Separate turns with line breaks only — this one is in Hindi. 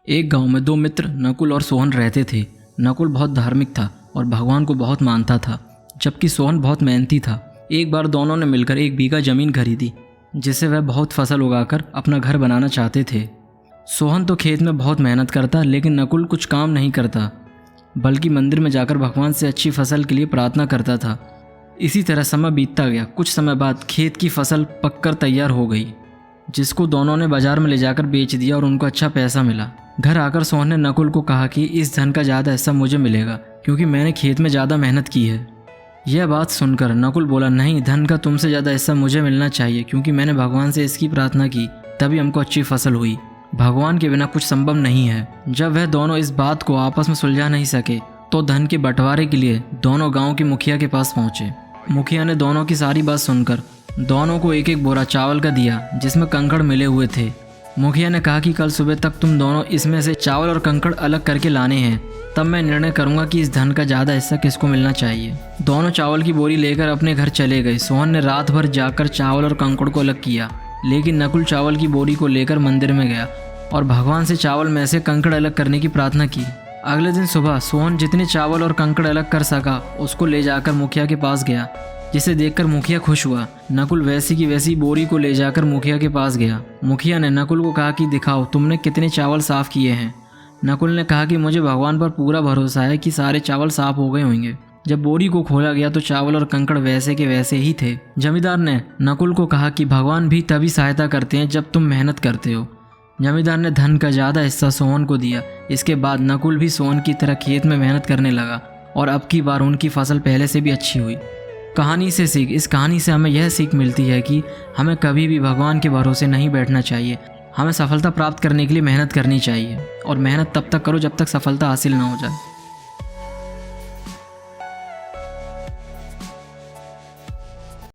एक गांव में दो मित्र नकुल और सोहन रहते थे। नकुल बहुत धार्मिक था और भगवान को बहुत मानता था, जबकि सोहन बहुत मेहनती था। एक बार दोनों ने मिलकर 1 बीघा ज़मीन खरीदी, जिससे वह बहुत फसल उगाकर अपना घर बनाना चाहते थे। सोहन तो खेत में बहुत मेहनत करता, लेकिन नकुल कुछ काम नहीं करता, बल्कि मंदिर में जाकर भगवान से अच्छी फसल के लिए प्रार्थना करता था। इसी तरह समय बीतता गया। कुछ समय बाद खेत की फसल पककर तैयार हो गई, जिसको दोनों ने बाजार में ले जाकर बेच दिया और उनको अच्छा पैसा मिला। घर आकर सोहन ने नकुल को कहा कि इस धन का ज़्यादा हिस्सा मुझे मिलेगा, क्योंकि मैंने खेत में ज़्यादा मेहनत की है। यह बात सुनकर नकुल बोला, नहीं, धन का तुमसे ज़्यादा हिस्सा मुझे मिलना चाहिए, क्योंकि मैंने भगवान से इसकी प्रार्थना की, तभी हमको अच्छी फसल हुई। भगवान के बिना कुछ संभव नहीं है। जब वह दोनों इस बात को आपस में सुलझा नहीं सके, तो धन के बंटवारे के लिए दोनों गाँव के मुखिया के पास पहुँचे। मुखिया ने दोनों की सारी बात सुनकर दोनों को 1-1 बोरा चावल का दिया, जिसमें कंकड़ मिले हुए थे। मुखिया ने कहा कि कल सुबह तक तुम दोनों इसमें से चावल और कंकड़ अलग करके लाने हैं, तब मैं निर्णय करूंगा कि इस धन का ज़्यादा हिस्सा किसको मिलना चाहिए। दोनों चावल की बोरी लेकर अपने घर चले गए। सोहन ने रात भर जाकर चावल और कंकड़ को अलग किया, लेकिन नकुल चावल की बोरी को लेकर मंदिर में गया और भगवान से चावल में से कंकड़ अलग करने की प्रार्थना की। अगले दिन सुबह सोहन जितने चावल और कंकड़ अलग कर सका, उसको ले जाकर मुखिया के पास गया, जिसे देखकर मुखिया खुश हुआ। नकुल वैसी की वैसी बोरी को ले जाकर मुखिया के पास गया। मुखिया ने नकुल को कहा कि दिखाओ तुमने कितने चावल साफ किए हैं। नकुल ने कहा कि मुझे भगवान पर पूरा भरोसा है कि सारे चावल साफ हो गए होंगे। जब बोरी को खोला गया तो चावल और कंकड़ वैसे के वैसे ही थे। जमींदार ने नकुल को कहा कि भगवान भी तभी सहायता करते हैं जब तुम मेहनत करते हो। जमींदार ने धन का ज़्यादा हिस्सा सोहन को दिया। इसके बाद नकुल भी सोहन की तरह खेत में मेहनत करने लगा और अब की बार उनकी फसल पहले से भी अच्छी हुई। कहानी से सीख, इस कहानी से हमें यह सीख मिलती है कि हमें कभी भी भगवान के भरोसे नहीं बैठना चाहिए। हमें सफलता प्राप्त करने के लिए मेहनत करनी चाहिए, और मेहनत तब तक करो जब तक सफलता हासिल ना हो जाए।